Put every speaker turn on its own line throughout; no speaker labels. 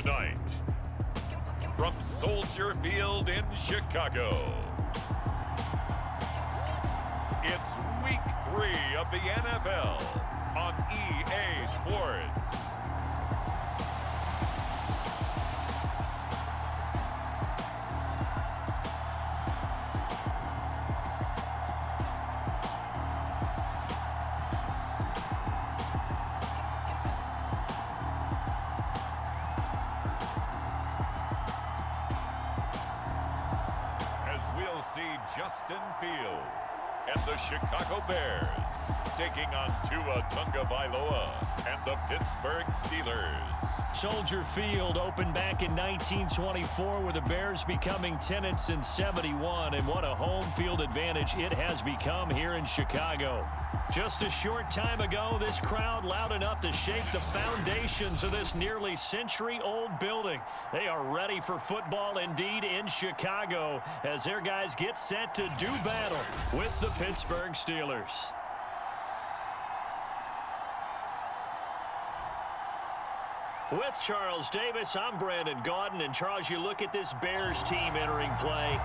Tonight, from Soldier Field in Chicago, it's Week 3 of the NFL on EA Sports. Justin Fields and the Chicago Bears taking on Tua Tagovailoa and the Pittsburgh Steelers.
Soldier Field opened back in 1924 with the Bears becoming 10-71, and what a home field advantage it has become here in Chicago. Just a short time ago, this crowd loud enough to shake the foundations of this nearly century-old building. They are ready for football indeed in Chicago as their guys get set to do battle with the Pittsburgh Steelers. With Charles Davis, I'm Brandon Gaudin. And Charles, you look at this Bears team entering play.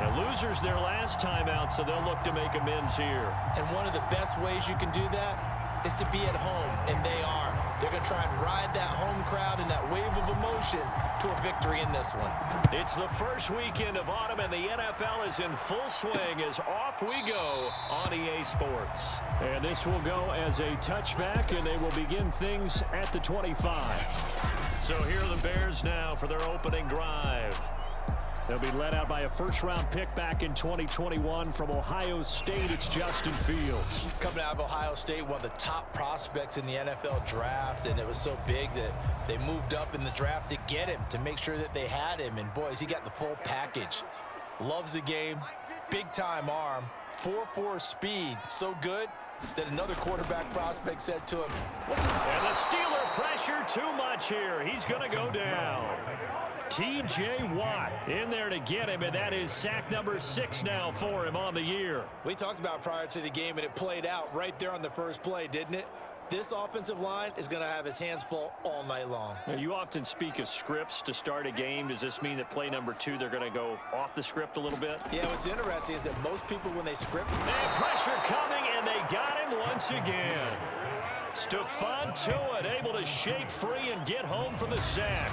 Now, losers their last time out, so they'll look to make amends here.
And one of the best ways you can do that is to be at home, and they are. They're going to try and ride that home crowd and that wave of emotion to a victory in this one.
It's the first weekend of autumn, and the NFL is in full swing as off we go on EA Sports. And this will go as a touchback, and they will begin things at the 25. So here are the Bears now for their opening drive. They'll be led out by a first-round pick back in 2021 from Ohio State. It's Justin Fields.
Coming out of Ohio State, one of the top prospects in the NFL draft, and it was so big that they moved up in the draft to get him, to make sure that they had him. And, boys, he got the full package. Loves the game, big-time arm, 4.4 speed, so good that another quarterback prospect said to him, "What's up?"
And the Steeler pressure too much here. He's going to go down. T.J. Watt in there to get him, and that is sack number 6 now for him on the year.
We talked about prior to the game, and it played out right there on the first play, didn't it? This offensive line is going to have his hands full all night long.
Now, you often speak of scripts to start a game. Does this mean that play number 2, they're going to go off the script a little bit?
Yeah, what's interesting is that most people, when they script...
And pressure coming, and they got him once again. Stephon Tuitt able to shake free and get home for the sack.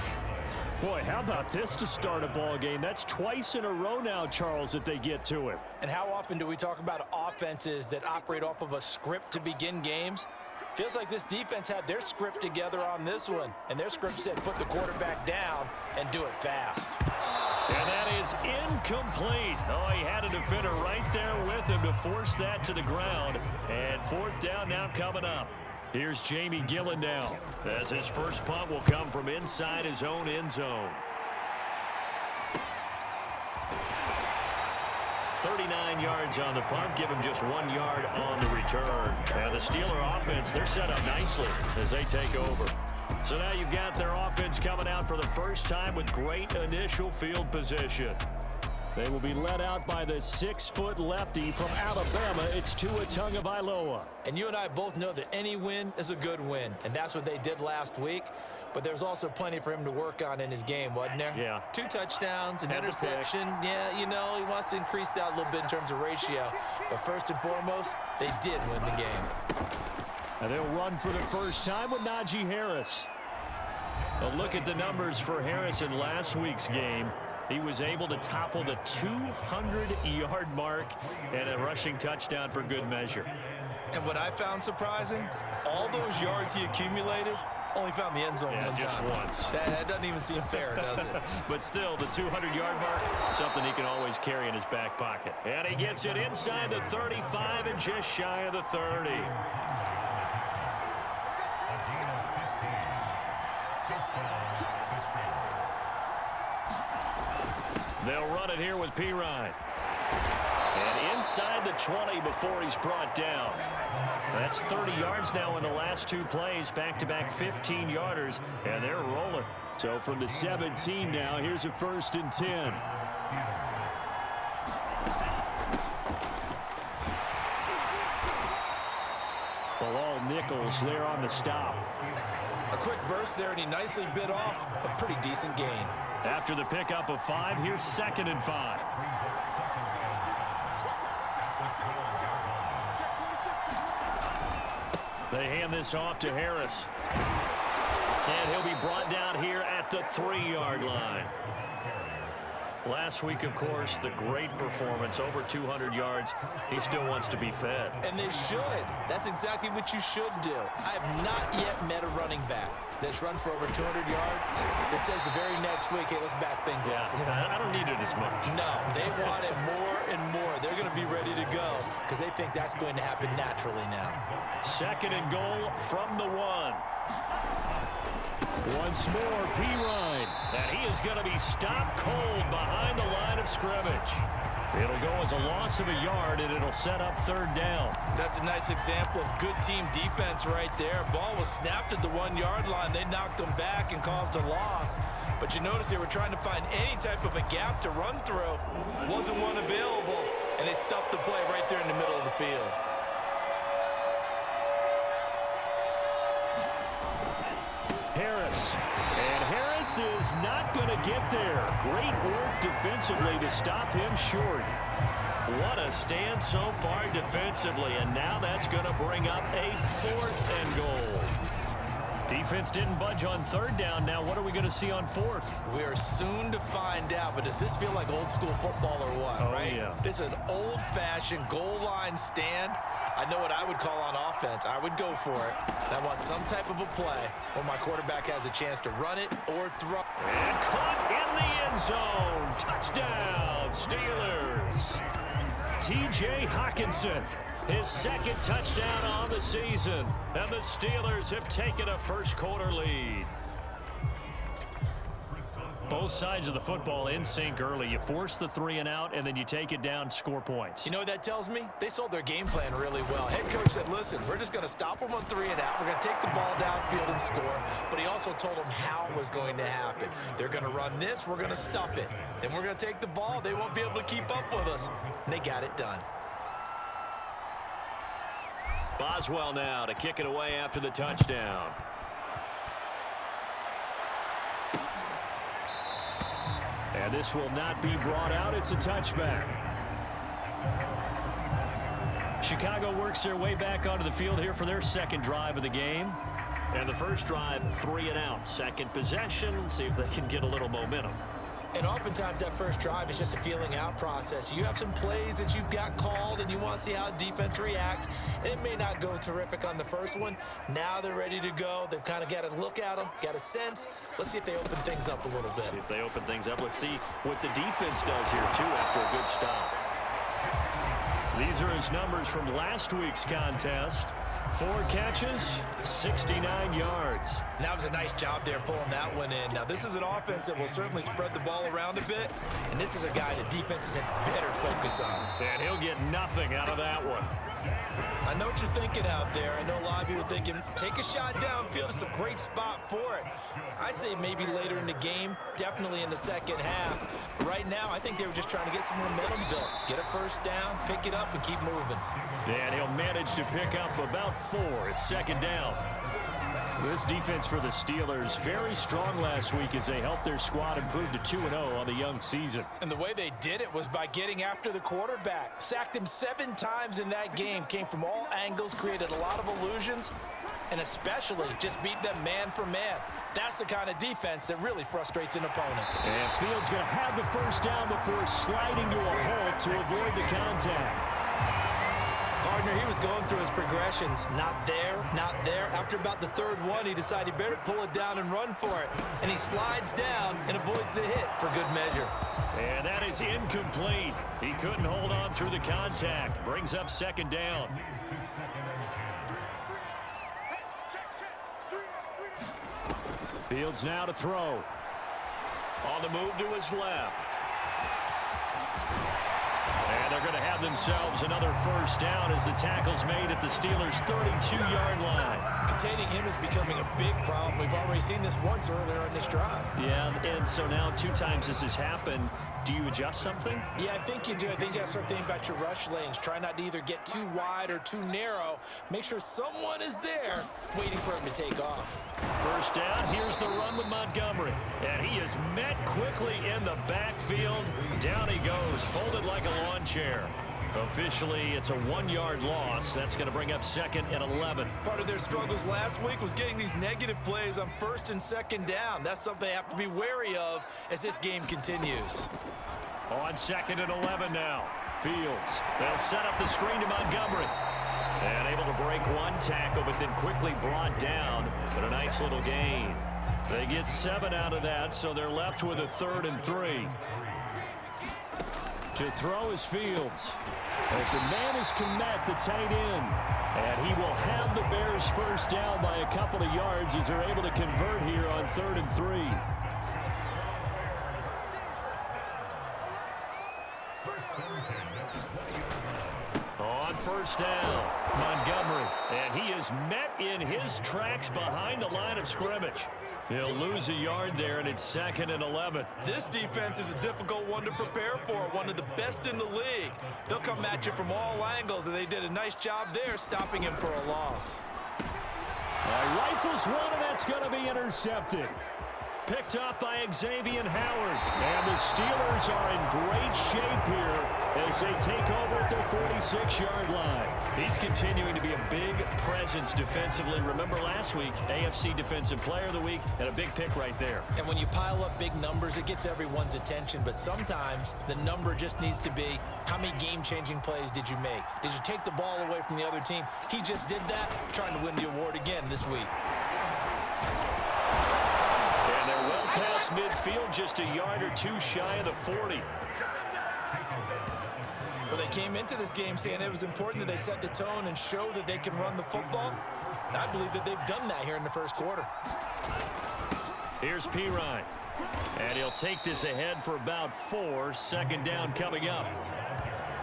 Boy, how about this to start a ball game? That's twice in a row now, Charles, that they get to him.
And how often do we talk about offenses that operate off of a script to begin games? Feels like this defense had their script together on this one, and their script said put the quarterback down and do it fast.
And that is incomplete. Oh, he had a defender right there with him to force that to the ground. And 4th down now coming up. Here's Jamie Gillen now, as his first punt will come from inside his own end zone. 39 yards on the punt, give him just 1 yard on the return. And the Steeler offense, they're set up nicely as they take over. So now you've got their offense coming out for the first time with great initial field position. They will be led out by the 6-foot lefty from Alabama. It's Tua Tagovailoa.
And you and I both know that any win is a good win, and that's what they did last week. But there's also plenty for him to work on in his game, wasn't there?
Yeah.
2 touchdowns, an
And
interception. Yeah, you know, he wants to increase that a little bit in terms of ratio. But first and foremost, they did win the game.
And they'll run for the first time with Najee Harris. But look at the numbers for Harris in last week's game. He was able to topple the 200-yard mark and a rushing touchdown for good measure.
And what I found surprising, all those yards he accumulated, only found the end zone one
just
time.
Once.
That doesn't even seem fair, does it?
But still, the 200-yard mark, something he can always carry in his back pocket. And he gets it inside the 35 and just shy of the 30. They'll run it here with Pirine. And inside the 20 before he's brought down. That's 30 yards now in the last 2 plays, back-to-back 15-yarders, and they're rolling. So from the 17 now, here's a 1st and 10. Bilal Nichols there on the stop.
I'll quick burst there, and he nicely bit off a pretty decent gain.
After the pickup of 5, here's 2nd and 5. They hand this off to Harris. And he'll be brought down here at the 3-yard line. Last week, of course, the great performance, over 200 yards. He still wants to be fed.
And they should. That's exactly what you should do. I have not yet met a running back that's run for over 200 yards that says the very next week, hey, let's back things up.
Yeah, I don't need it as much.
No, they want it more and more. They're going to be ready to go because they think that's going to happen naturally now.
2nd and goal from the 1. Once more, Pirine. And he is going to be stopped cold behind the line of scrimmage. It'll go as a loss of a yard, and it'll set up 3rd down.
That's a nice example of good team defense right there. Ball was snapped at the 1-yard line. They knocked him back and caused a loss. But you notice they were trying to find any type of a gap to run through. Wasn't one available, and they stuffed the play right there in the middle of the field.
Harris. And Harris is not going to get there. Great work defensively to stop him short. What a stand so far defensively, and now that's going to bring up a 4th and goal. Defense didn't budge on 3rd down. Now what are we going to see on 4th?
We are soon to find out, but does this feel like old school football or what, right?
Yeah.
This is an old-fashioned goal line stand. I know what I would call on offense. I would go for it. I want some type of a play where my quarterback has a chance to run it or throw.
And caught in the end zone. Touchdown, Steelers. T.J. Hawkinson, his 2nd touchdown on the season. And the Steelers have taken a first-quarter lead. Both sides of the football in sync early. You force the 3-and-out, and then you take it down, score points.
You know what that tells me? They sold their game plan really well. Head coach said, listen, we're just going to stop them on 3-and-out. We're going to take the ball downfield and score. But he also told them how it was going to happen. They're going to run this. We're going to stop it. Then we're going to take the ball. They won't be able to keep up with us. And they got it done.
Boswell now to kick it away after the touchdown. And this will not be brought out. It's a touchback. Chicago works their way back onto the field here for their 2nd drive of the game. And the first drive, 3-and-out. 2nd possession. See if they can get a little momentum.
And oftentimes that first drive is just a feeling out process. You have some plays that you've got called and you want to see how defense reacts. And it may not go terrific on the first one. Now they're ready to go. They've kind of got to look at them, got a sense. Let's see if they open things up a little bit.
See if they open things up. Let's see what the defense does here, too, after a good stop. These are his numbers from last week's contest. 4 catches, 69 yards.
That was a nice job there pulling that one in. Now, this is an offense that will certainly spread the ball around a bit, and this is a guy that defenses had better focus on.
And he'll get nothing out of that one.
I know what you're thinking out there. I know a lot of you are thinking, take a shot downfield. It's a great spot for it. I'd say maybe later in the game, definitely in the second half. But right now, I think they were just trying to get some momentum built. Get a first down, pick it up, and keep moving.
And he'll manage to pick up about 4. It's 2nd down. This defense for the Steelers, very strong last week as they helped their squad improve to 2-0 on the young season.
And the way they did it was by getting after the quarterback. Sacked him 7 times in that game. Came from all angles, created a lot of illusions, and especially just beat them man for man. That's the kind of defense that really frustrates an opponent.
And Fields going to have the first down before sliding to a halt to avoid the contact.
Partner, he was going through his progressions. Not there, not there. After about the 3rd one, he decided he better pull it down and run for it. And he slides down and avoids the hit for good measure.
And that is incomplete. He couldn't hold on through the contact. Brings up 2nd down. Fields now to throw. On the move to his left. And And they're going to have themselves another first down as the tackle's made at the Steelers' 32-yard line.
Containing him is becoming a big problem. We've already seen this once earlier in this drive.
Yeah, and so now 2 times this has happened. Do you adjust something?
Yeah, I think you do. I think you got to start thinking about your rush lanes. Try not to either get too wide or too narrow. Make sure someone is there waiting for him to take off.
First down, here's the run with Montgomery. And he is met quickly in the backfield. Down he goes, folded like a lawn chair. Officially, it's a 1-yard loss. That's going to bring up 2nd and 11.
Part of their struggles last week was getting these negative plays on 1st and 2nd down. That's something they have to be wary of as this game continues.
On 2nd and 11 now. Fields. They'll set up the screen to Montgomery. And able to break 1 tackle, but then quickly brought down. But a nice little gain. They get 7 out of that, so they're left with a 3rd and 3. To throw is Fields. Open man is Kmet, the tight end. And he will have the Bears first down by a couple of yards as they're able to convert here on 3rd and 3. On first down, Montgomery. And he is met in his tracks behind the line of scrimmage. He'll lose a yard there, and it's 2nd and 11.
This defense is a difficult one to prepare for, one of the best in the league. They'll come at you from all angles, and they did a nice job there stopping him for a loss.
Rifles one, and that's going to be intercepted. Picked up by Xavier Howard. And the Steelers are in great shape here as they take over at their 46-yard line. He's continuing to be a big presence defensively. Remember last week, AFC Defensive Player of the Week, and a big pick right there.
And when you pile up big numbers, it gets everyone's attention. But sometimes the number just needs to be, how many game-changing plays did you make? Did you take the ball away from the other team? He just did that, trying to win the award again this week.
And they're well past midfield, just a yard or 2 shy of the 40.
Well, they came into this game saying it was important that they set the tone and show that they can run the football. And I believe that they've done that here in the first quarter.
Here's Pirine. And he'll take this ahead for about 4. 2nd down coming up.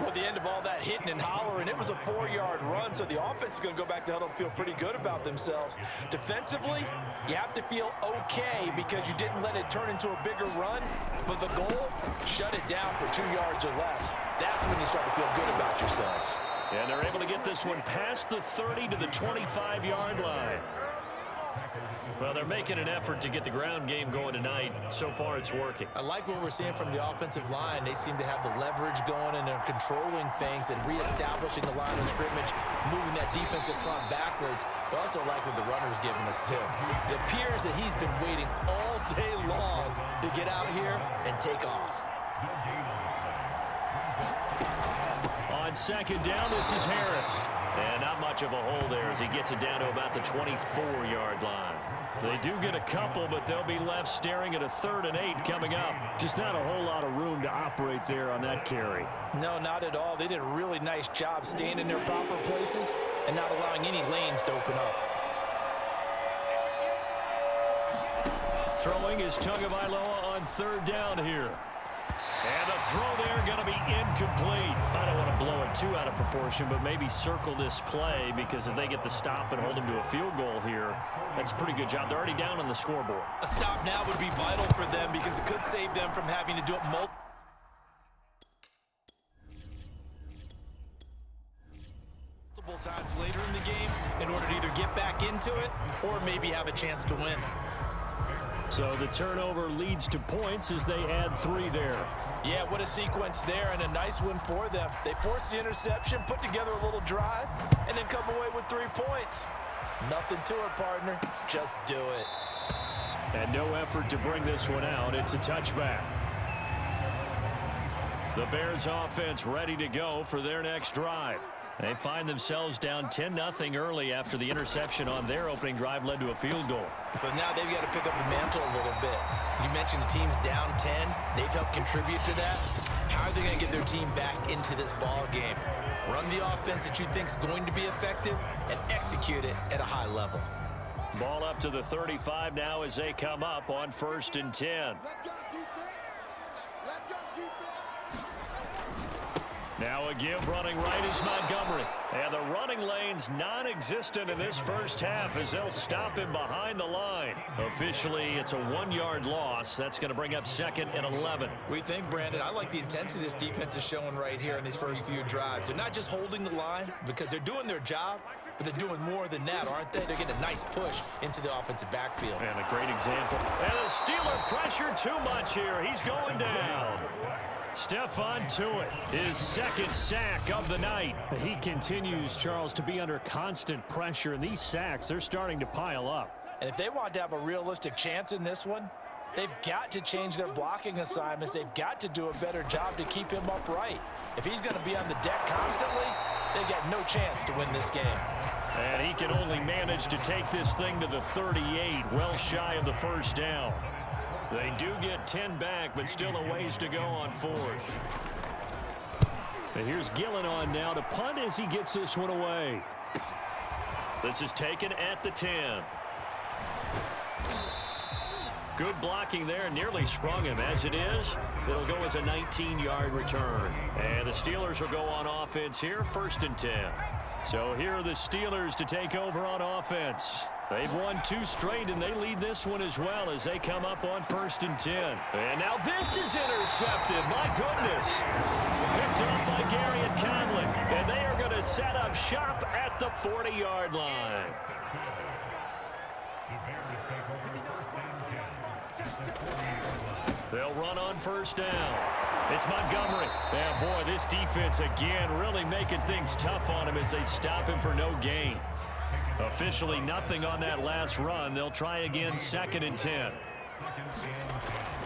Well, at the end of all that hitting and hollering, it was a 4-yard run, so the offense is going to go back to huddle and feel pretty good about themselves. Defensively, you have to feel okay because you didn't let it turn into a bigger run, but the goal, shut it down for 2 yards or less. That's when you start to feel good about yourselves.
And they're able to get this one past the 30 to the 25-yard line. Well, they're making an effort to get the ground game going tonight. So far, it's working.
I like what we're seeing from the offensive line. They seem to have the leverage going, and they're controlling things and reestablishing the line of scrimmage, moving that defensive front backwards. But also like what the runner's giving us, too. It appears that he's been waiting all day long to get out here and take off.
On 2nd down, this is Harris. And not much of a hole there as he gets it down to about the 24-yard line. They do get a couple, but they'll be left staring at a 3rd and 8 coming up. Just not a whole lot of room to operate there on that carry.
No, not at all. They did a really nice job staying in their proper places and not allowing any lanes to open up.
Throwing is Tagovailoa on 3rd down here. And the throw there going to be incomplete. I don't want to blow it too out of proportion, but maybe circle this play because if they get the stop and hold them to a field goal here, that's a pretty good job. They're already down on the scoreboard.
A stop now would be vital for them because it could save them from having to do it multiple times later in the game in order to either get back into it or maybe have a chance to win.
So the turnover leads to points as they add 3 there.
Yeah, what a sequence there, and a nice win for them. They forced the interception, put together a little drive, and then come away with 3 points. Nothing to it, partner. Just do it.
And no effort to bring this one out. It's a touchback. The Bears offense ready to go for their next drive. They find themselves down 10-0 early after the interception on their opening drive led to a field goal.
So now they've got to pick up the mantle a little bit. You mentioned the team's down 10. They've helped contribute to that. How are they going to get their team back into this ball game? Run the offense that you think is going to be effective and execute it at a high level.
Ball up to the 35 now as they come up on 1st and 10.
Let's go defense. Let's go defense.
Now a give running right is Montgomery. And the running lane's non-existent in this first half as they'll stop him behind the line. Officially, it's a 1-yard loss. That's going to bring up 2nd and 11.
We think, Brandon, I like the intensity this defense is showing right here in these first few drives. They're not just holding the line because they're doing their job, but they're doing more than that, aren't they? They're getting a nice push into the offensive backfield.
And a great example. And the Steeler pressure too much here. He's going down. Stephon Tuitt, his 2nd sack of the night.
He continues, Charles, to be under constant pressure, and these sacks, they're starting to pile up.
And if they want to have a realistic chance in this one, they've got to change their blocking assignments. They've got to do a better job to keep him upright. If he's going to be on the deck constantly, they've got no chance to win this game.
And he can only manage to take this thing to the 38, well shy of the first down. They do get 10 back, but still a ways to go on 4th.
And here's Gillen on now to punt as he gets this one away.
This is taken at the 10. Good blocking there, nearly sprung him. As it is, it'll go as a 19-yard return. And the Steelers will go on offense here, 1st and 10. So here are the Steelers to take over on offense. They've won 2 straight, and they lead this one as well as they come up on 1st and 10. And now this is intercepted. My goodness. Picked up by Garrett Conlon. And they are going to set up shop at the 40-yard line. They'll run on 1st down. It's Montgomery. Yeah, boy, this defense again really making things tough on him as they stop him for no gain. Officially nothing on that last run. They'll try again, 2nd and 10.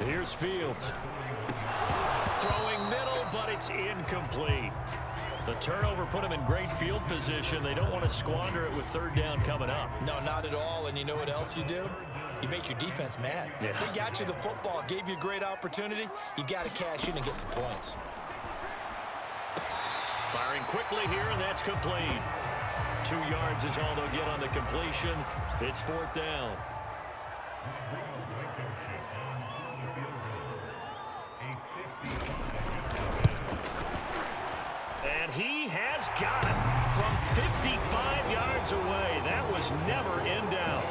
Here's Fields. Throwing middle, but it's incomplete. The turnover put him in great field position. They don't want to squander it with 3rd down coming up.
No, not at all. And you know what else you do? You make your defense mad.
Yeah.
They got you the football, gave you a great opportunity. You got to cash in and get some points.
Firing quickly here, and that's complete. 2 yards is all they'll get on the completion. It's 4th down. And he has got it from 55 yards away. That was never in doubt.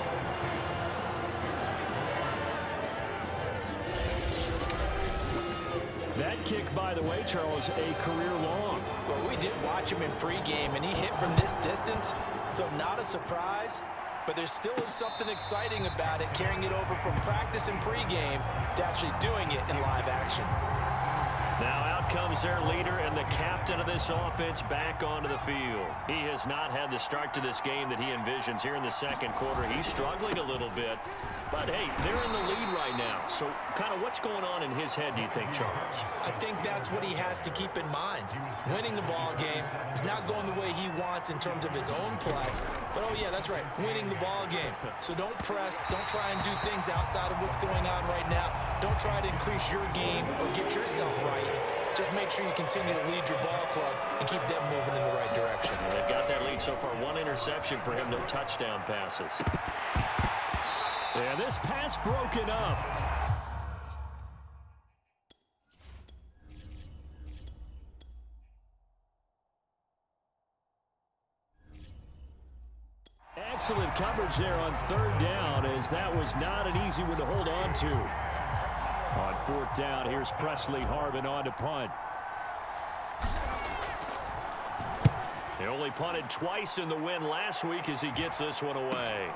That kick, by the way, Charles, a career long.
Well, we did watch him in pregame, and he hit from this distance, so not a surprise. But there still is something exciting about it, carrying it over from practice and pregame to actually doing it in live action.
Now out comes their leader and the captain of this offense back onto the field. He has not had the start to this game that he envisions here in the 2nd quarter. He's struggling a little bit. But, hey, they're in the lead right now. So kind of what's going on in his head, do you think, Charles?
I think that's what he has to keep in mind. Winning the ball game is not going the way he wants in terms of his own play. But, oh, yeah, that's right, winning the ball game. So don't press. Don't try and do things outside of what's going on right now. Don't try to increase your game or get yourself right. Just make sure you continue to lead your ball club and keep them moving in the right direction.
And they've got that lead so far. 1 interception for him, no touchdown passes. And this pass broken up. Excellent coverage there on 3rd down, as that was not an easy one to hold on to. On 4th down, here's Presley Harvin on to punt. He only punted twice in the win last week as he gets this one away.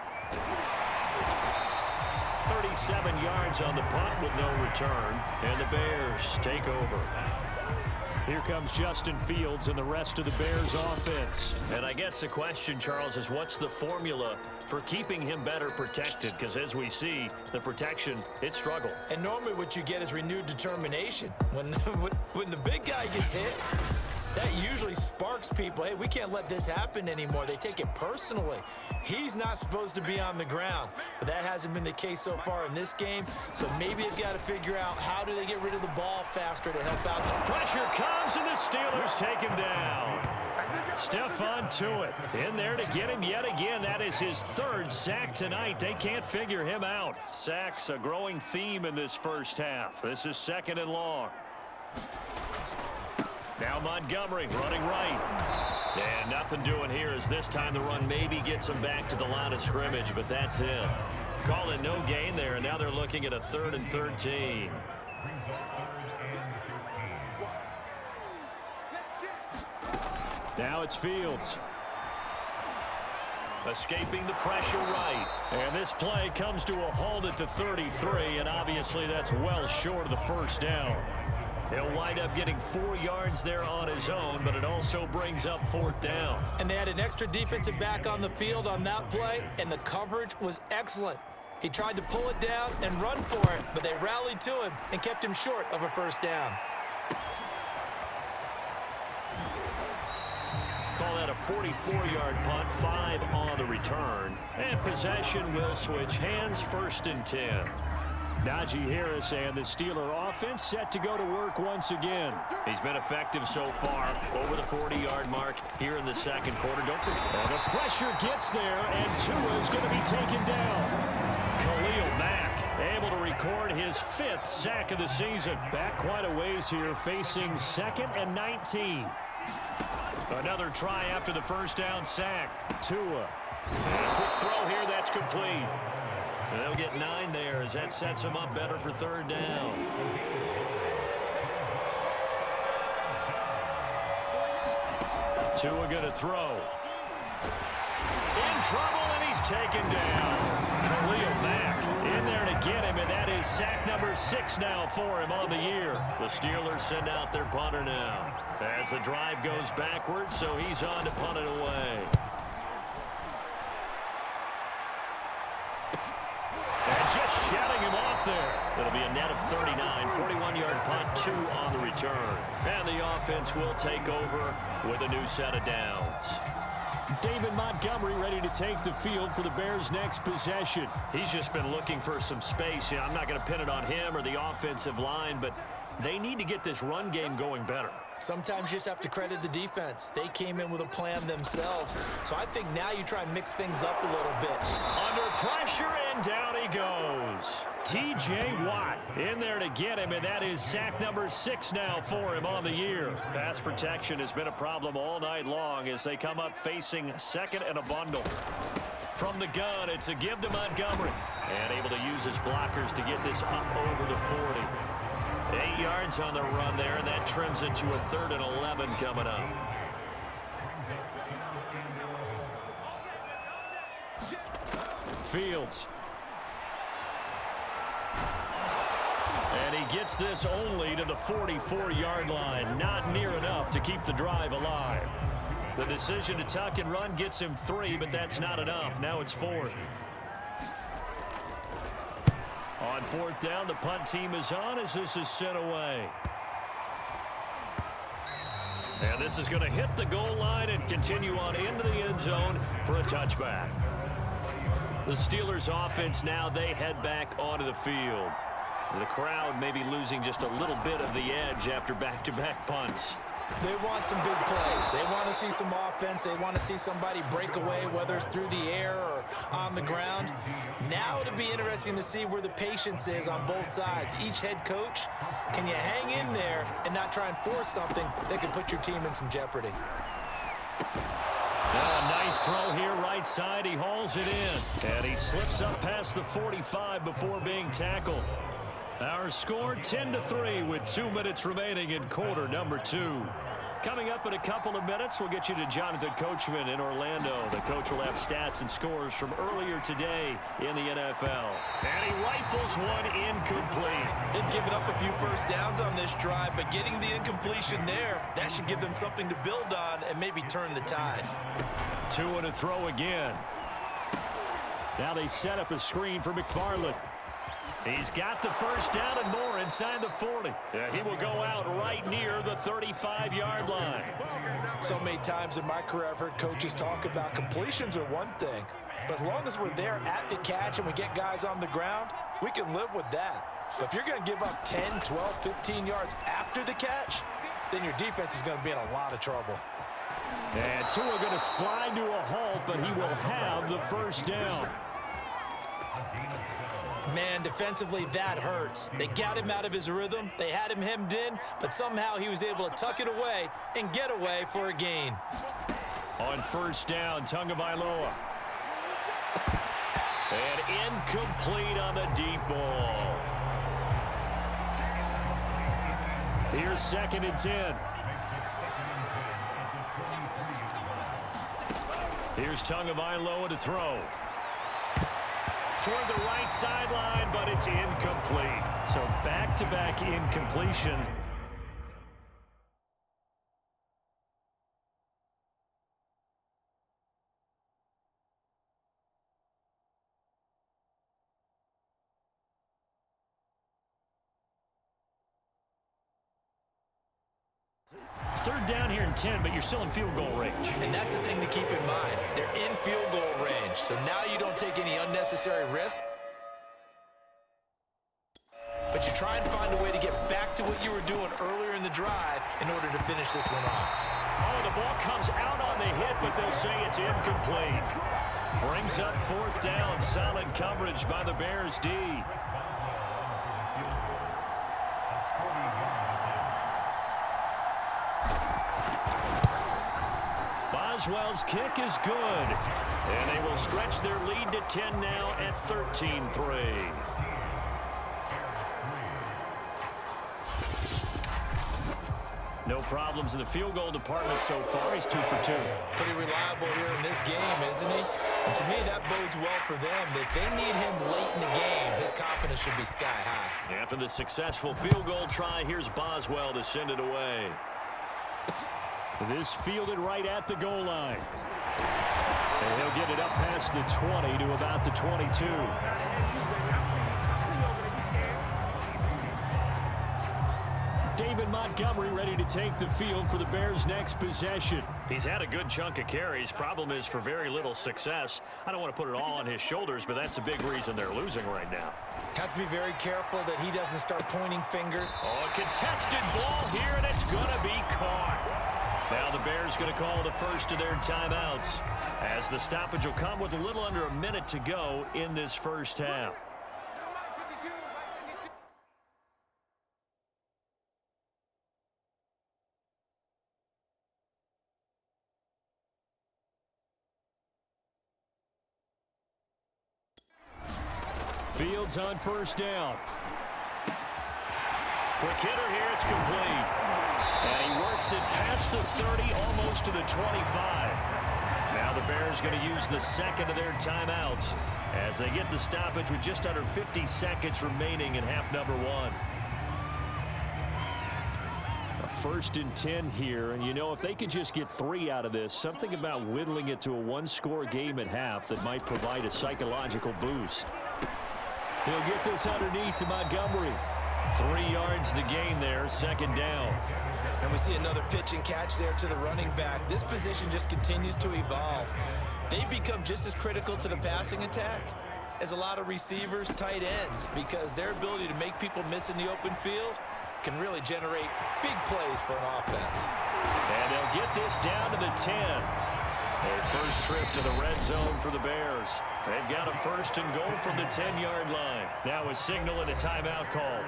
37 yards on the punt with no return, and the Bears take over. Here comes Justin Fields and the rest of the Bears offense. And I guess the question, Charles, is what's the formula for keeping him better protected? Because as we see, the protection, it struggled.
And normally what you get is renewed determination. When the big guy gets hit, that usually sparks people. Hey, we can't let this happen anymore. They take it personally. He's not supposed to be on the ground, but that hasn't been the case so far in this game. So maybe they've got to figure out how do they get rid of the ball faster to help out.
Pressure comes, and the Steelers take him down. Stephon Tuitt in there to get him yet again. That is his 3rd sack tonight. They can't figure him out. Sacks, a growing theme in this first half. This is 2nd and long. Now Montgomery running right. And nothing doing here as this time the run maybe gets them back to the line of scrimmage, but that's it. Call it no gain there, and now they're looking at a 3rd and 13.
Now it's Fields.
Escaping the pressure right.
And this play comes to a halt at the 33, and obviously that's well short of the first down.
He'll wind up getting 4 yards there on his own, but it also brings up 4th down.
And they had an extra defensive back on the field on that play, and the coverage was excellent. He tried to pull it down and run for it, but they rallied to him and kept him short of a first down.
Call that a 44-yard punt, 5 on the return. And possession will switch hands, 1st and 10.
Najee Harris and the Steeler offense set to go to work once again.
He's been effective so far, over the 40-yard mark here in the second quarter. Don't forget.
And the pressure gets there, and Tua is going to be taken down.
Khalil Mack
able to record his 5th sack of the season. Back quite a ways here, facing 2nd and 19.
Another try after the first down sack.
Tua.
And a quick throw here, that's complete. And they'll get 9 there as that sets them up better for 3rd down. Tua going to throw. In trouble, and he's taken down. Khalil Mack in there to get him, and that is sack number 6 now for him on the year. The Steelers send out their punter now as the drive goes backwards, so he's on to punt it away. And just shutting him off there. It'll be a net of 39, 41-yard punt, 2 on the return. And the offense will take over with a new set of downs.
David Montgomery ready to take the field for the Bears' next possession.
He's just been looking for some space. You know, I'm not going to pin it on him or the offensive line, but they need to get this run game going better.
Sometimes you just have to credit the defense. They came in with a plan themselves. So I think now you try and mix things up a little bit.
Under pressure, and down he goes.
T.J. Watt in there to get him, and that is sack number 6 now for him on the year.
Pass protection has been a problem all night long as they come up facing 2nd and a bundle. From the gun, it's a give to Montgomery. And able to use his blockers to get this up over the 40. 8 yards on the run there, and that trims it to a 3rd and 11 coming up.
Fields. And he gets this only to the 44-yard line. Not near enough to keep the drive alive. The decision to tuck and run gets him 3, but that's not enough. Now it's 4th. On 4th down, the punt team is on as this is sent away. And this is going to hit the goal line and continue on into the end zone for a touchback. The Steelers offense now, they head back onto the field. The crowd may be losing just a little bit of the edge after back-to-back punts.
They want some big plays. They want to see some offense. They want to see somebody break away, whether it's through the air or on the ground. Now it'll be interesting to see where the patience is on both sides. Each head coach, can you hang in there and not try and force something that could put your team in some jeopardy?
Nice throw here, right side. He hauls it in. And he slips up past the 45 before being tackled. Our score 10-3 with 2 minutes remaining in quarter number 2. Coming up in a couple of minutes, we'll get you to Jonathan Coachman in Orlando. The coach will have stats and scores from earlier today in the NFL.
And he rifles one incomplete.
They've given up a few first downs on this drive, but getting the incompletion there, that should give them something to build on and maybe turn the tide.
2 and a throw again. Now they set up a screen for McFarland.
He's got the first down and more inside the 40. He will go out right near the 35-yard line.
So many times in my career I've heard coaches talk about completions are one thing, but as long as we're there at the catch and we get guys on the ground, we can live with that. So if you're going to give up 10, 12, 15 yards after the catch, then your defense is going to be in a lot of trouble.
And Tua going to slide to a halt, but he will have the first down.
Man, defensively, that hurts. They got him out of his rhythm. They had him hemmed in, but somehow he was able to tuck it away and get away for a gain.
On first down, Tagovailoa. And incomplete on the deep ball. Here's 2nd and 10. Here's Tagovailoa to throw. Toward the right sideline, but it's incomplete. So back-to-back incompletions. Third down here and 10, but you're still in field goal range.
And that's the thing to keep in mind. They're in field goal range, so now you don't take any unnecessary risk. But you try and find a way to get back to what you were doing earlier in the drive in order to finish this one off.
Oh, the ball comes out on the hit, but they'll say it's incomplete. Brings up 4th down. Solid coverage by the Bears D. Boswell's kick is good. And they will stretch their lead to 10 now at 13-3. No problems in the field goal department so far. He's 2 for 2.
Pretty reliable here in this game, isn't he? And to me, that bodes well for them. If they need him late in the game, his confidence should be sky high.
After the successful field goal try, here's Boswell to send it away. This fielded right at the goal line. And he'll get it up past the 20 to about the 22. David Montgomery ready to take the field for the Bears' next possession. He's had a good chunk of carries. Problem is for very little success. I don't want to put it all on his shoulders, but that's a big reason they're losing right now.
Have to be very careful that he doesn't start pointing finger.
Oh, a contested ball here, and it's going to be caught. Now the Bears going to call the first of their timeouts, as the stoppage will come with a little under a minute to go in this first half. Fields on first down. Quick hitter here, it's complete. And he works it past the 30, almost to the 25. Now the Bears going to use the second of their timeouts as they get the stoppage with just under 50 seconds remaining in half number 1. A 1st and 10 here, and you know, if they could just get 3 out of this, something about whittling it to a one-score game at half that might provide a psychological boost. He'll get this underneath to Montgomery. 3 yards the gain there, 2nd down.
And we see another pitch and catch there to the running back. This position just continues to evolve. They become just as critical to the passing attack as a lot of receivers, tight ends, because their ability to make people miss in the open field can really generate big plays for an offense.
And they'll get this down to the 10. Their first trip to the red zone for the Bears. They've got a 1st and goal from the 10-yard line. Now a signal and a timeout call,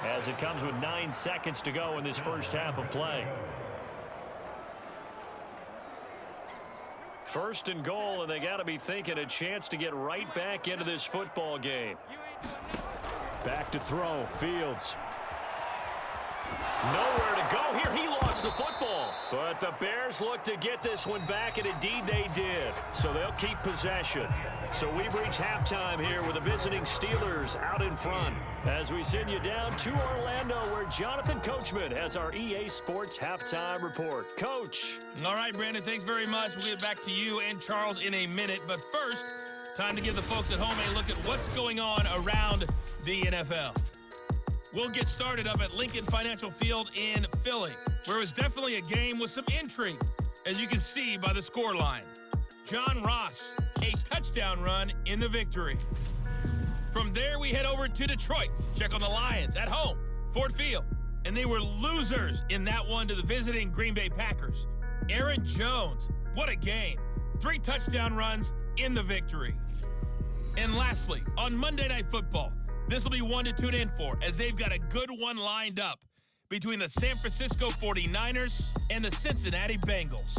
as it comes with 9 seconds to go in this first half of play. 1st and goal, and they got to be thinking a chance to get right back into this football game. Back to throw, Fields. Nowhere to go here. He lost the football. But the Bears look to get this one back, and indeed they did. So they'll keep possession. So we've reached halftime here with the visiting Steelers out in front, as we send you down to Orlando, where Jonathan Coachman has our EA Sports Halftime Report. Coach.
All right, Brandon, thanks very much. We'll get back to you and Charles in a minute. But first, time to give the folks at home a look at what's going on around the NFL. We'll get started up at Lincoln Financial Field in Philly, where it was definitely a game with some intrigue, as you can see by the scoreline. John Ross, a touchdown run in the victory. From there, we head over to Detroit, check on the Lions at home, Ford Field, and they were losers in that one to the visiting Green Bay Packers. Aaron Jones, what a game. 3 touchdown runs in the victory. And lastly, on Monday Night Football, this will be one to tune in for, as they've got a good one lined up between the San Francisco 49ers and the Cincinnati Bengals.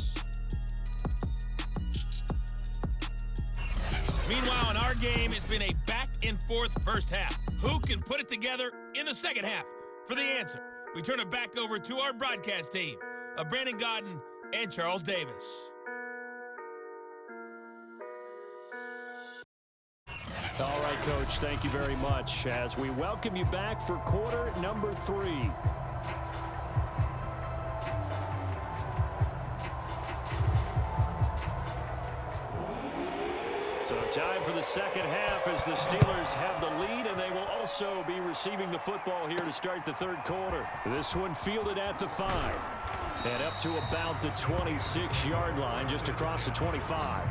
Meanwhile, in our game, it's been a back-and-forth first half. Who can put it together in the second half? For the answer, we turn it back over to our broadcast team of Brandon Godden and Charles Davis.
All right, Coach, thank you very much as we welcome you back for quarter number 3. So time for the second half as the Steelers have the lead, and they will also be receiving the football here to start the third quarter. This one fielded at the 5 and up to about the 26-yard line, just across the 25.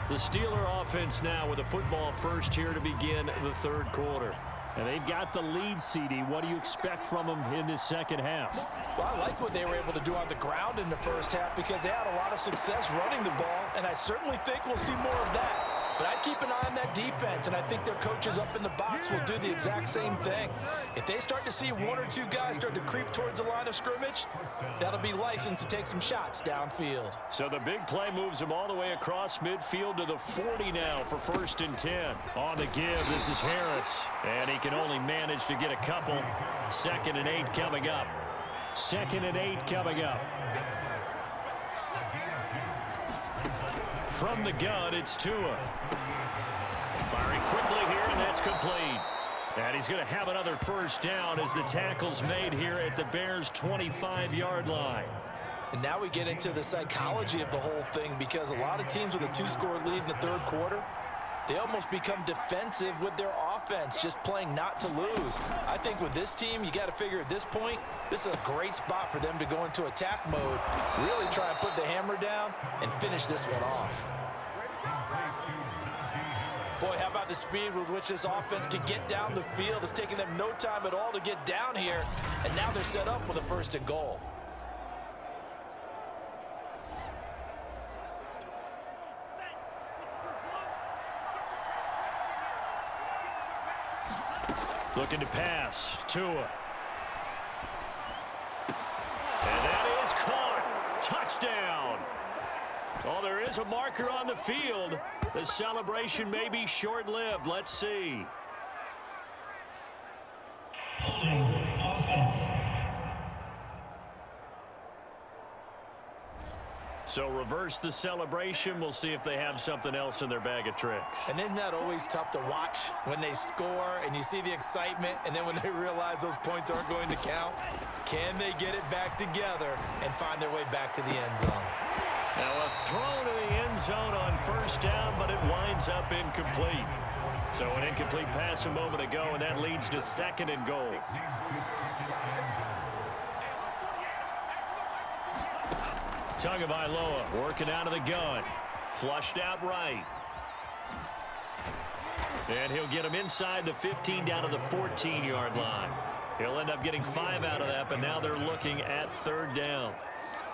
The Steeler offense now with a football first here to begin the third quarter. And they've got the lead, CD. What do you expect from them in this second half?
Well, I like what they were able to do on the ground in the first half because they had a lot of success running the ball, and I certainly think we'll see more of that. But I'd keep an eye on that defense, and I think their coaches up in the box will do the exact same thing. If they start to see one or two guys start to creep towards the line of scrimmage, that'll be licensed to take some shots downfield.
So the big play moves them all the way across midfield to the 40 now for 1st and 10. On the give, this is Harris, and he can only manage to get a couple. 2nd and 8 coming up. 2nd and 8 coming up. From the gun, it's Tua. Firing quickly here, and that's complete. And he's going to have another first down as the tackle's made here at the Bears' 25-yard line.
And now we get into the psychology of the whole thing because a lot of teams with a 2-score lead in the third quarter, they almost become defensive with their offense, just playing not to lose. I think with this team, you got to figure at this point, this is a great spot for them to go into attack mode, really try and put the hammer down and finish this one off. Boy, how about the speed with which this offense can get down the field? It's taking them no time at all to get down here, and now they're set up with a 1st and goal.
Looking to pass. Tua. And that is caught. Touchdown. Oh, there is a marker on the field. The celebration may be short-lived. Let's see.
Holding offense.
So reverse the celebration. We'll see if they have something else in their bag of tricks.
And isn't that always tough to watch when they score and you see the excitement, and then when they realize those points aren't going to count? Can they get it back together and find their way back to the end zone?
Now a throw to the end zone on 1st down, but it winds up incomplete. So an incomplete pass a moment ago, and that leads to 2nd and goal. Tagovailoa working out of the gun. Flushed out right. And he'll get him inside the 15 down to the 14-yard line. He'll end up getting 5 out of that, but now they're looking at 3rd down.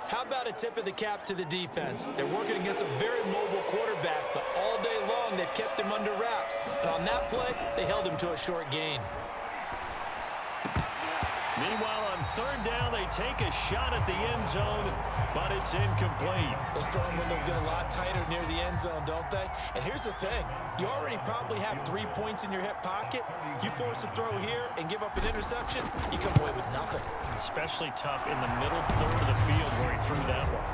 How about a tip of the cap to the defense? They're working against a very mobile quarterback, but all day long they've kept him under wraps. But on that play, they held him to a short gain.
Meanwhile, on 3rd down, they take a shot at the end zone, but it's incomplete.
Those throwing windows get a lot tighter near the end zone, don't they? And here's the thing. You already probably have 3 points in your hip pocket. You force a throw here and give up an interception, you come away with nothing.
Especially tough in the middle third of the field where he threw that one.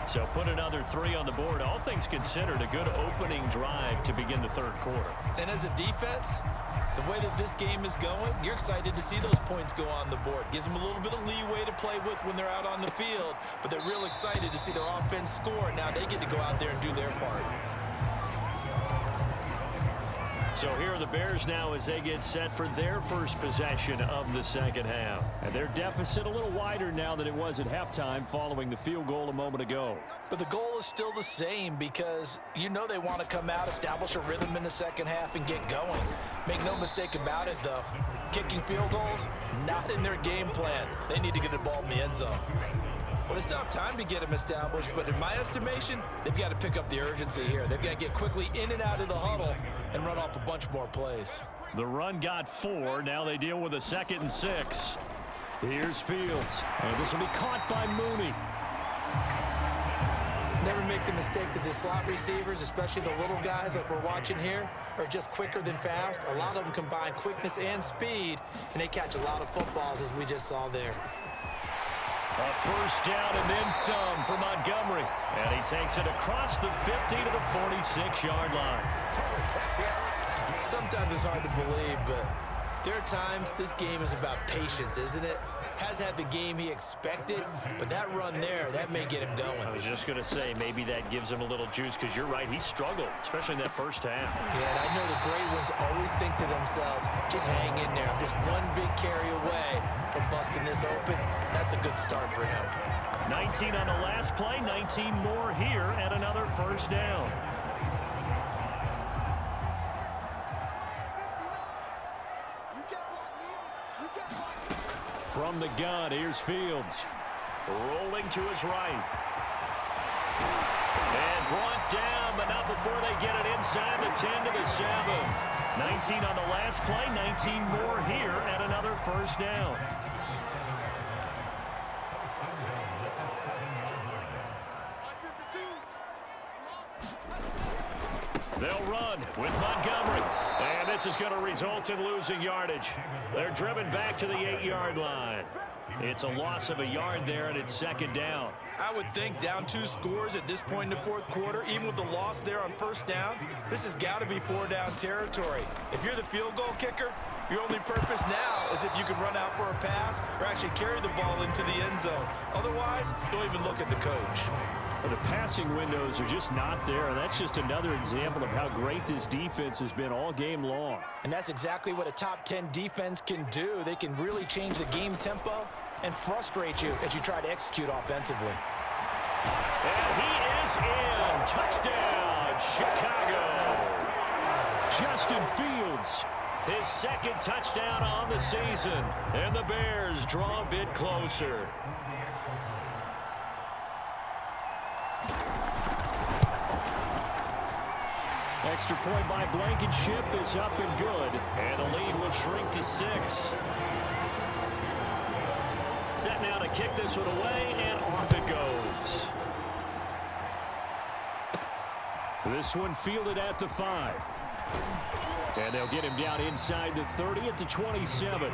So put another 3 on the board. All things considered, a good opening drive to begin the third quarter.
And as a defense, the way that this game is going, you're excited to see those points go on the board. Gives them a little bit of leeway to play with when they're out on the field, but they're real excited to see their offense score. Now they get to go out there and do their part.
So here are the Bears now as they get set for their first possession of the second half.
And their deficit a little wider now than it was at halftime following the field goal a moment ago.
But the goal is still the same because you know they want to come out, establish a rhythm in the second half, and get going. Make no mistake about it, though. Kicking field goals, not in their game plan. They need to get the ball in the end zone. Well, they still have time to get them established, but in my estimation, they've got to pick up the urgency here. They've got to get quickly in and out of the huddle and run off a bunch more plays.
The run got 4. Now they deal with a 2nd and 6.
Here's Fields. And this will be caught by Mooney.
Never make the mistake that the slot receivers, especially the little guys like we're watching here, are just quicker than fast. A lot of them combine quickness and speed, and they catch a lot of footballs, as we just saw there.
A first down and then some for Montgomery. And he takes it across the 50 to the 46-yard line.
Sometimes it's hard to believe, but there are times this game is about patience, isn't it? Has had the game he expected, but that run there, that may get him going.
I was just going to say, maybe that gives him a little juice, because you're right, he struggled, especially in that first half.
Yeah, and I know the great ones always think to themselves, just hang in there. I'm just one big carry away from busting this open. That's a good start for him.
19 on the last play, 19 more here, and another first down.
From the gun, here's Fields.
Rolling to his right. And brought down, but not before they get it inside the 10 to the 7. 19 on the last play, 19 more here, and another first down. They'll run with Montgomery. And this is going to result in losing yardage. They're driven back to the 8-yard line. It's a loss of a yard there, and it's 2nd down.
I would think down 2 scores at this point in the fourth quarter, even with the loss there on first down, this has got to be 4-down territory. If you're the field goal kicker, your only purpose now is if you can run out for a pass or actually carry the ball into the end zone. Otherwise, don't even look at the coach.
But the passing windows are just not there, and that's just another example of how great this defense has been all game long.
And that's exactly what a top 10 defense can do. They can really change the game tempo and frustrate you as you try to execute offensively.
And he is in. Touchdown, Chicago.
Justin Fields.
His 2nd touchdown on the season. And the Bears draw a bit closer.
Extra point by Blankenship is up and good.
And the lead will shrink to 6. Set now to kick this one away, and off it goes.
This one fielded at the 5. And they'll get him down inside the 30 at the 27.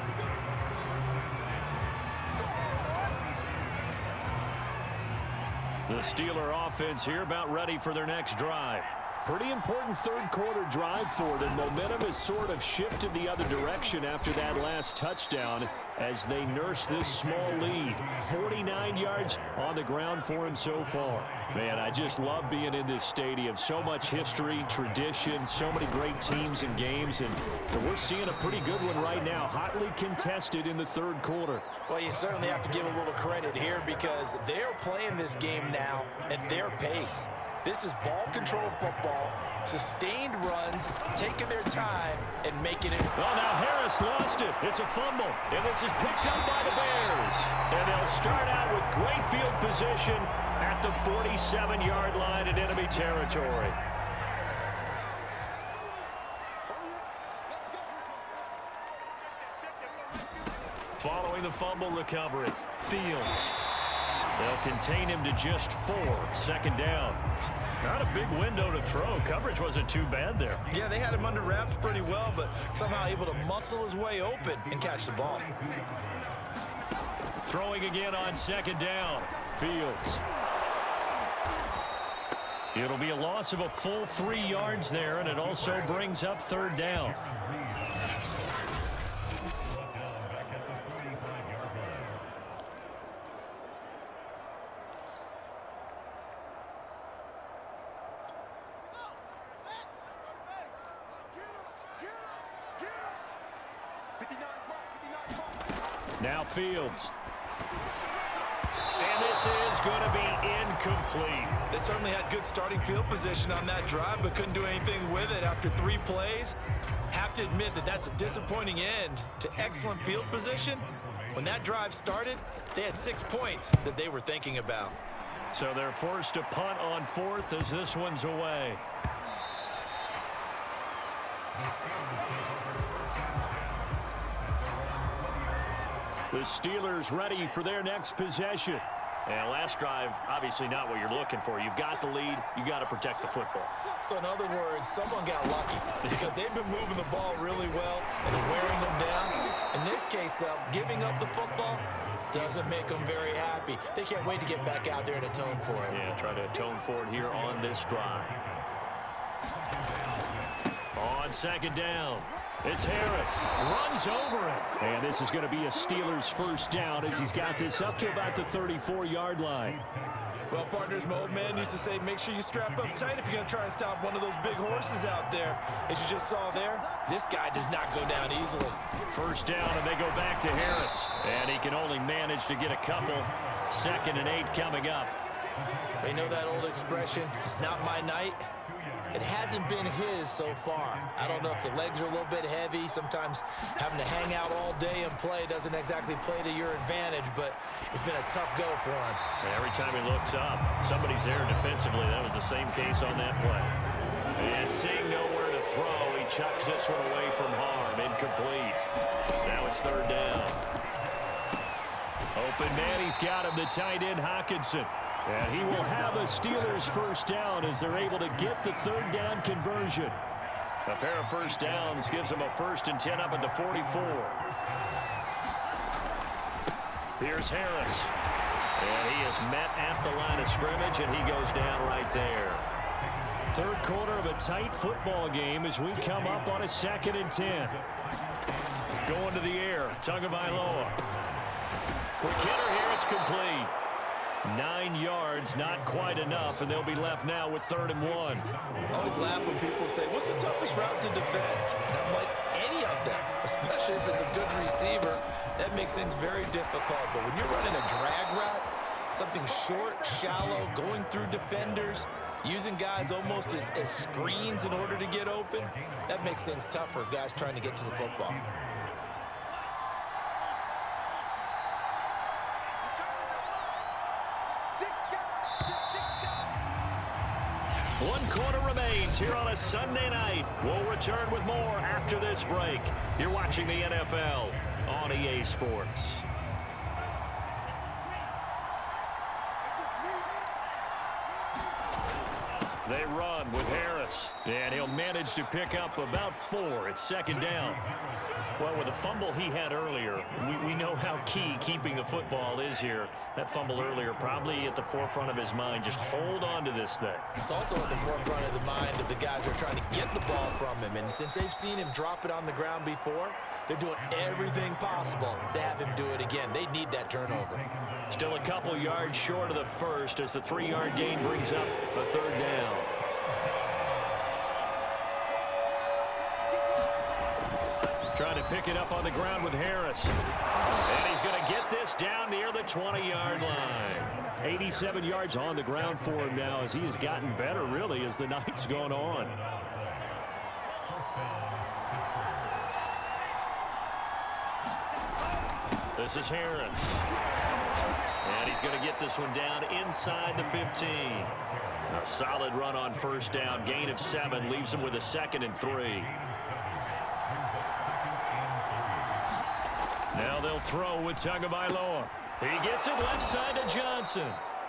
The Steeler offense here about ready for their next drive.
Pretty important third quarter drive for them. Momentum has sort of shifted the other direction after that last touchdown as they nurse this small lead. 49 yards on the ground for him so far. Man, I just love being in this stadium. So much history, tradition, so many great teams and games, and we're seeing a pretty good one right now. Hotly contested in the third quarter.
Well, you certainly have to give a little credit here because they're playing this game now at their pace. This is ball control football, sustained runs, taking their time, and making it.
Well, now Harris lost it. It's a fumble, and this is picked up by the Bears. And they'll start out with great field position at the 47-yard line in enemy territory. Following the fumble recovery, Fields. They'll contain him to just 4. 2nd down. Not a big window to throw. Coverage wasn't too bad there.
Yeah, they had him under wraps pretty well, but somehow able to muscle his way open and catch the ball.
Throwing again on 2nd down. Fields. It'll be a loss of a full 3 yards there, and it also brings up 3rd down. Now Fields. And this is going to be incomplete.
They certainly had good starting field position on that drive, but couldn't do anything with it after 3 plays. Have to admit that that's a disappointing end to excellent field position. When that drive started, they had 6 points that they were thinking about.
So they're forced to punt on 4th as this one's away. The Steelers ready for their next possession. And last drive, obviously not what you're looking for. You've got the lead. You got to protect the football.
So in other words, someone got lucky because they've been moving the ball really well and wearing them down. In this case, though, giving up the football doesn't make them very happy. They can't wait to get back out there and atone for it.
Yeah, try to atone for it here on this drive. On 2nd down, it's Harris. Runs over it. And this is going to be a Steelers first down as he's got this up to about the 34-yard line.
Well, partners, my old man used to say, make sure you strap up tight if you're going to try and stop one of those big horses out there. As you just saw there, this guy does not go down easily.
First down, and they go back to Harris. And he can only manage to get a couple. 2nd and 8 coming up.
You know that old expression, it's not my night? It hasn't been his so far. I don't know if the legs are a little bit heavy. Sometimes having to hang out all day and play doesn't exactly play to your advantage, but it's been a tough go for him.
And every time he looks up, somebody's there defensively. That was the same case on that play. And seeing nowhere to throw, he chucks this one away from harm. Incomplete. Now it's 3rd down. Open man, he's got him, the tight end Hockenson. And he will have a Steelers first down as they're able to get the 3rd down conversion. A pair of first downs gives them a 1st and 10 up at the 44. Here's Harris. And he is met at the line of scrimmage, and he goes down right there. 3rd quarter of a tight football game as we come up on a 2nd and 10. Going to the air, Tagovailoa. Quick hitter here, it's complete. 9 yards, not quite enough, and they'll be left now with 3rd and 1.
I always laugh when people say, what's the toughest route to defend? And I'm like, any of them, especially if it's a good receiver. That makes things very difficult. But when you're running a drag route, something short, shallow, going through defenders, using guys almost as screens in order to get open, that makes things tough for guys trying to get to the football.
One quarter remains here on a Sunday night. We'll return with more after this break. You're watching the NFL on EA Sports. They run with Harris, and he'll manage to pick up about 4. It's 2nd down. Well, with the fumble he had earlier, we know how key keeping the football is here. That fumble earlier probably at the forefront of his mind. Just hold on to this thing.
It's also at the forefront of the mind of the guys who are trying to get the ball from him. And since they've seen him drop it on the ground before, they're doing everything possible to have him do it again. They need that turnover.
Still a couple yards short of the first as the 3-yard gain brings up a 3rd down. Trying to pick it up on the ground with Harris. And he's going to get this down near the 20-yard line. 87 yards on the ground for him now as he has gotten better, really, as the night's gone on. This is Harris. And he's going to get this one down inside the 15. A solid run on first down. Gain of 7 leaves him with a 2nd and 3. Now they'll throw with Tagovailoa. He gets it left side to Johnson.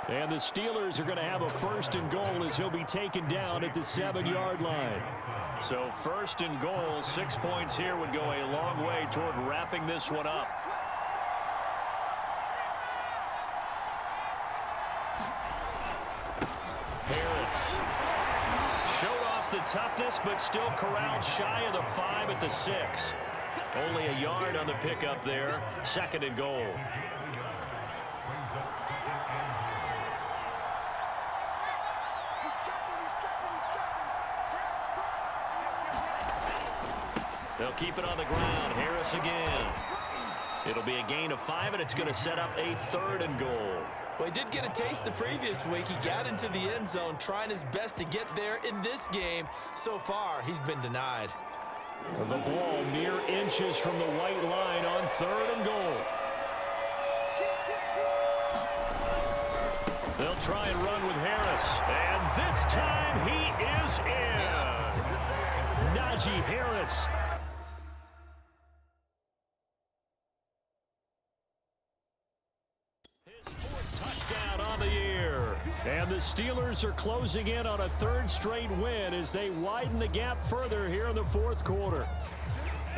And the Steelers are going to have a 1st and goal as he'll be taken down at the 7-yard line. So 1st and goal, 6 points here would go a long way toward wrapping this one up. Harris showed off the toughness, but still corralled shy of the 5 at the 6. Only a yard on the pickup there. 2nd and goal. They'll keep it on the ground. Harris again. It'll be a gain of 5, and it's going to set up a 3rd and goal.
Well, he did get a taste the previous week. He got into the end zone, trying his best to get there in this game. So far, he's been denied.
The ball mere inches from the white line on 3rd and goal. They'll try and run with Harris. And this time he is in. Yes. Najee Harris. His 4th touchdown on the year. And the Steelers are closing in on a 3rd straight win as they widen the gap further here in the 4th quarter.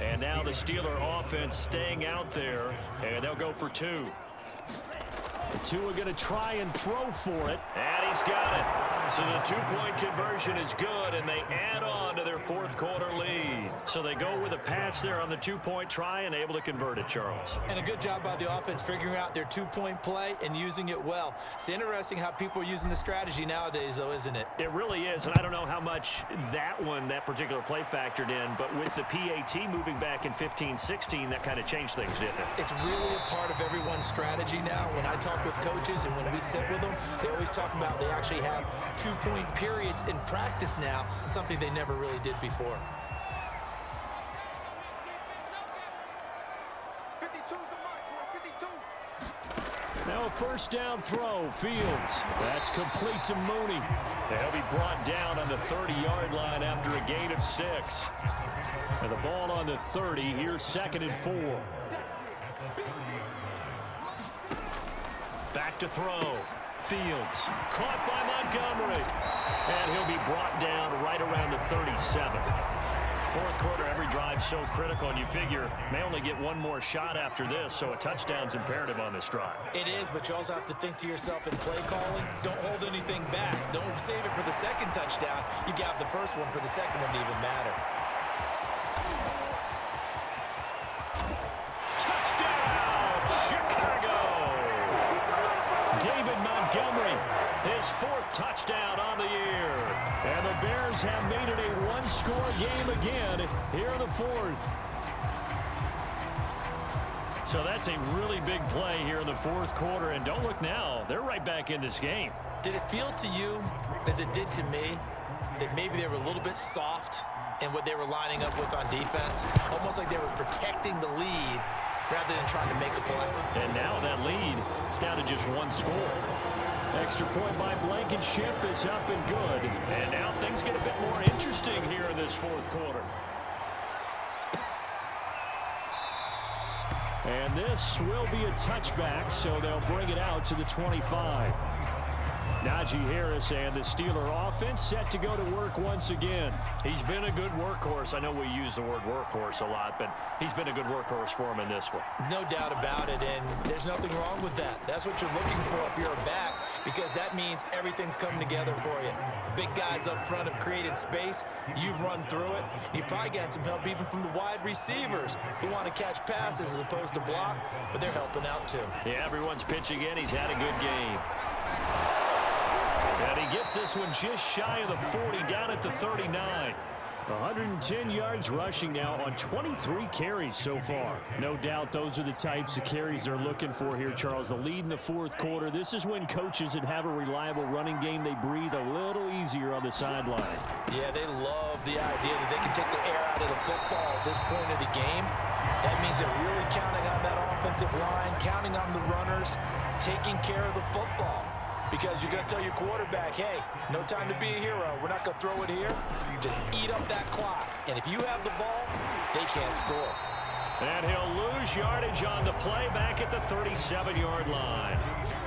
And now the Steeler offense staying out there, and they'll go for 2. The 2 are going to try and throw for it, and he's got it. So the 2-point conversion is good, and they add on to their 4th quarter lead. So they go with a pass there on the 2-point try and able to convert it, Charles.
And a good job by the offense figuring out their 2-point play and using it well. It's interesting how people are using the strategy nowadays, though, isn't it?
It really is, and I don't know how much that particular play factored in, but with the PAT moving back in 15-16, that kind of changed things, didn't it?
It's really a part of everyone's strategy now. When I talk with coaches and when we sit with them, they always talk about they actually have 2-point periods in practice now, something they never really did before.
Now a 1st down throw, Fields. That's complete to Mooney. They'll be brought down on the 30-yard line after a gain of 6. And the ball on the 30, here's 2nd and 4. Back to throw. Fields caught by Montgomery. And he'll be brought down right around the 37. 4th quarter, every drive so critical, and you figure may only get one more shot after this, so a touchdown's imperative on this drive.
It is, but you also have to think to yourself in play calling, don't hold anything back. Don't save it for the 2nd touchdown. You got the 1st one for the 2nd one to even matter.
Touchdown, Chicago! David Montgomery, his 4th touchdown on the year. And the Bears have made it a 1-score game again here in the 4th. So that's a really big play here in the 4th quarter. And don't look now, they're right back in this game.
Did it feel to you, as it did to me, that maybe they were a little bit soft in what they were lining up with on defense? Almost like they were protecting the lead rather than trying to make a play.
And now that lead is down to just 1 score. Extra point by Blankenship is up and good. And now things get a bit more interesting here in this 4th quarter. And this will be a touchback, so they'll bring it out to the 25. Najee Harris and the Steeler offense set to go to work once again. He's been a good workhorse. I know we use the word workhorse a lot, but he's been a good workhorse for him in this one.
No doubt about it, and there's nothing wrong with that. That's what you're looking for if you're a back, because that means everything's coming together for you. The big guys up front have created space. You've run through it. You've probably gotten some help even from the wide receivers who want to catch passes as opposed to block, but they're helping out too.
Yeah, everyone's pitching in. He's had a good game. And he gets this one just shy of the 40, down at the 39. 110 yards rushing now on 23 carries so far. No doubt those are the types of carries they're looking for here, Charles. The lead in the 4th quarter. This is when coaches that have a reliable running game, they breathe a little easier on the sideline.
Yeah, they love the idea that they can take the air out of the football at this point of the game. That means they're really counting on that offensive line, counting on the runners, taking care of the football. Because you're going to tell your quarterback, hey, no time to be a hero. We're not going to throw it here. Just eat up that clock. And if you have the ball, they can't score.
And he'll lose yardage on the play back at the 37-yard line.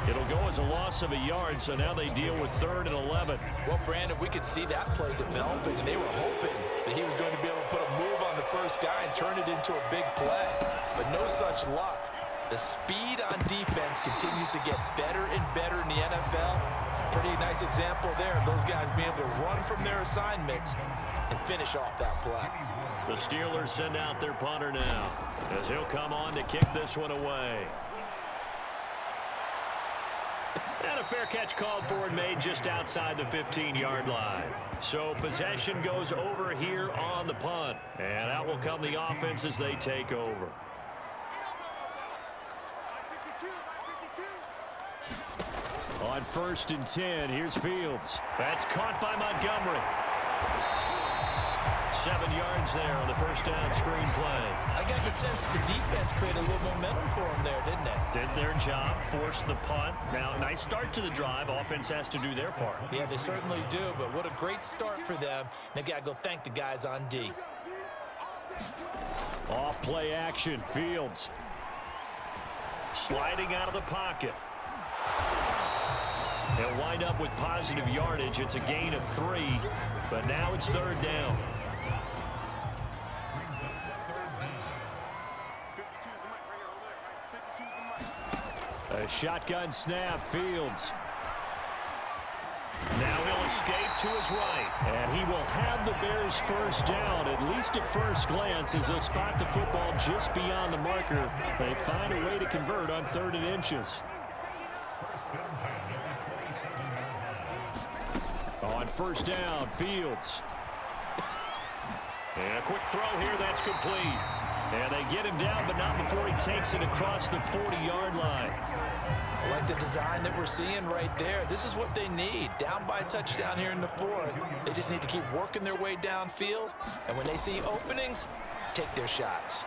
It'll go as a loss of a yard, so now they deal with 3rd and 11.
Well, Brandon, we could see that play developing, and they were hoping that he was going to be able to put a move on the first guy and turn it into a big play. But no such luck. The speed on defense continues to get better and better in the NFL. Pretty nice example there of those guys being able to run from their assignments and finish off that play.
The Steelers send out their punter now as he'll come on to kick this one away. And a fair catch called for and made just outside the 15-yard line. So possession goes over here on the punt. And out will come the offense as they take over. On 1st and 10, here's Fields. That's caught by Montgomery. 7 yards there on the first down screen play.
I got the sense that the defense created a little momentum for them there, didn't they?
Did their job, forced the punt. Now, nice start to the drive. Offense has to do their part.
Yeah, they certainly do, but what a great start for them. They've got to go thank the guys on D.
Off play action, Fields. Sliding out of the pocket. He'll wind up with positive yardage. It's a gain of 3, but now it's 3rd down. A shotgun snap, Fields. Now he'll escape to his right. And he will have the Bears first down, at least at first glance, as they'll spot the football just beyond the marker. They find a way to convert on 3rd and inches. On 1st down, Fields. And a quick throw here, that's complete. And they get him down, but not before he takes it across the 40-yard line.
I like the design that we're seeing right there. This is what they need. Down by a touchdown here in the 4th. They just need to keep working their way downfield. And when they see openings, take their shots.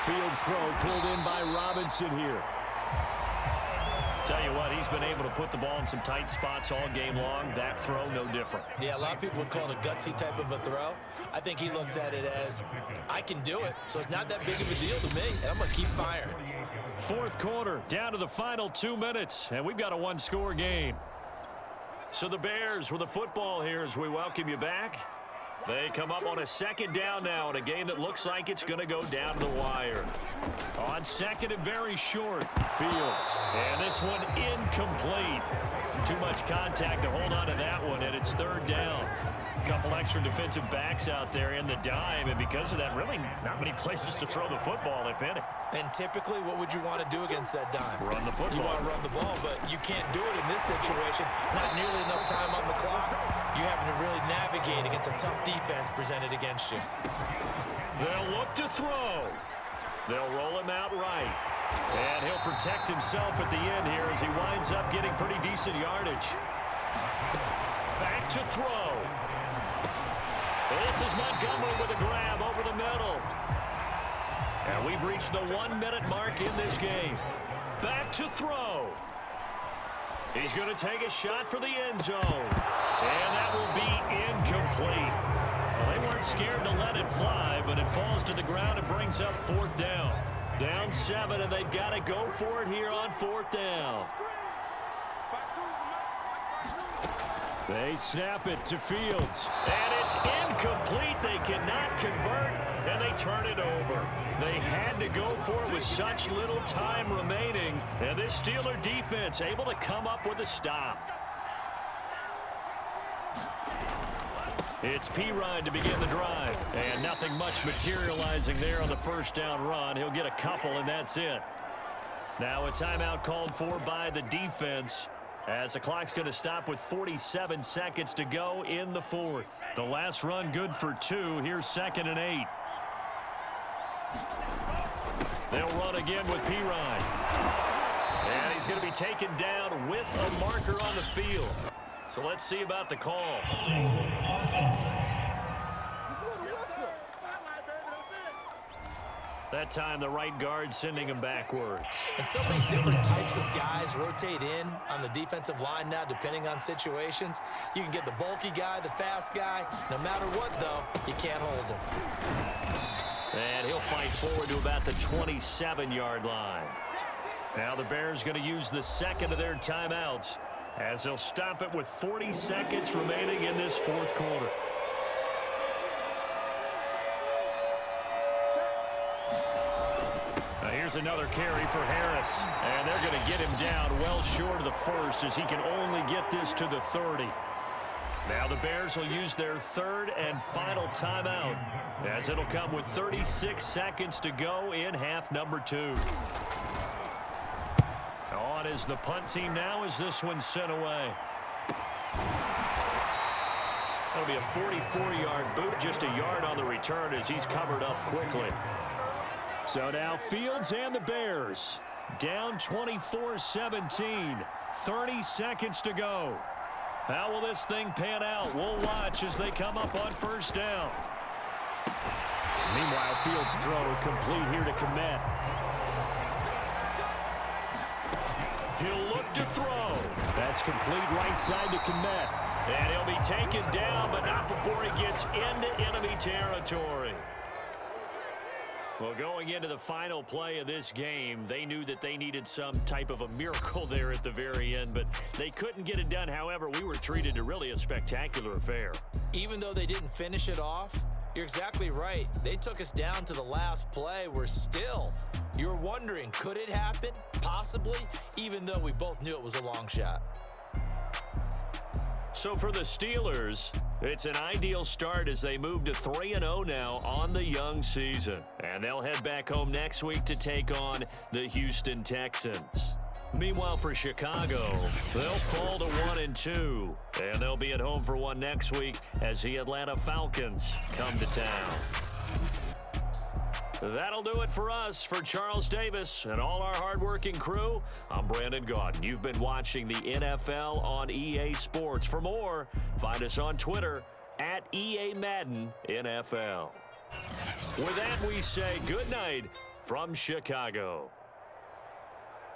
Fields throw pulled in by Robinson here. Tell you what, he's been able to put the ball in some tight spots all game long. That throw, no different.
Yeah, a lot of people would call it a gutsy type of a throw. I think he looks at it as, I can do it, so it's not that big of a deal to me, and I'm going to keep firing.
4th quarter, down to the final 2 minutes, and we've got a 1-score game. So the Bears with the football here as we welcome you back. They come up on a 2nd down now in a game that looks like it's going to go down to the wire. On 2nd and very short, Fields. And this one incomplete. Too much contact to hold on to that one, and it's 3rd down. A couple extra defensive backs out there in the dime, and because of that, really not many places to throw the football, if any.
And typically, what would you want to do against that dime?
Run the football.
You want to run the ball, but you can't do it in this situation. Not nearly enough time on the clock. You having to really navigate against a tough defense presented against you.
They'll look to throw. They'll roll him out right. And he'll protect himself at the end here as he winds up getting pretty decent yardage. Back to throw. This is Montgomery with a grab over the middle. And we've reached the 1-minute mark in this game. Back to throw. He's going to take a shot for the end zone. And that will be incomplete. Well, they weren't scared to let it fly, but it falls to the ground and brings up 4th down. Down 7, and they've got to go for it here on 4th down. They snap it to Fields. And it's incomplete. They cannot convert, and they turn it over. They had to go for it with such little time remaining. And this Steeler defense able to come up with a stop. It's Pirine to begin the drive. And nothing much materializing there on the 1st down run. He'll get a couple, and that's it. Now a timeout called for by the defense, as the clock's going to stop with 47 seconds to go in the 4th. The last run good for 2. Here's 2nd and 8. They'll run again with Pirine. And he's going to be taken down with a marker on the field. So let's see about the call.
Offense.
That time, the right guard sending him backwards.
And so many different types of guys rotate in on the defensive line now, depending on situations. You can get the bulky guy, the fast guy. No matter what, though, you can't hold him.
And he'll fight forward to about the 27-yard line. Now the Bears going to use the 2nd of their timeouts, as they'll stop it with 40 seconds remaining in this 4th quarter. Now here's another carry for Harris. And they're going to get him down well short of the 1st, as he can only get this to the 30. Now the Bears will use their 3rd and final timeout, as it'll come with 36 seconds to go in half number 2. On is the punt team now as this one's sent away. That'll be a 44-yard boot, just a yard on the return as he's covered up quickly. So now Fields and the Bears Down 24-17. 30 seconds to go. How will this thing pan out? We'll watch as they come up on first down. Meanwhile, Fields' throw complete here to Komet. He'll look to throw. That's complete right side to Komet. And he'll be taken down, but not before he gets into enemy territory. Well, going into the final play of this game, they knew that they needed some type of a miracle there at the very end, but they couldn't get it done. However, we were treated to really a spectacular affair.
Even though they didn't finish it off, you're exactly right. They took us down to the last play. You're wondering, could it happen? Possibly, even though we both knew it was a long shot.
So for the Steelers, it's an ideal start as they move to 3-0 now on the young season. And they'll head back home next week to take on the Houston Texans. Meanwhile, for Chicago, they'll fall to 1-2. And they'll be at home for one next week as the Atlanta Falcons come to town. That'll do it for us. For Charles Davis and all our hardworking crew, I'm Brandon Gaudin. You've been watching the NFL on EA Sports. For more, find us on Twitter at EA Madden NFL. With that, we say good night from Chicago.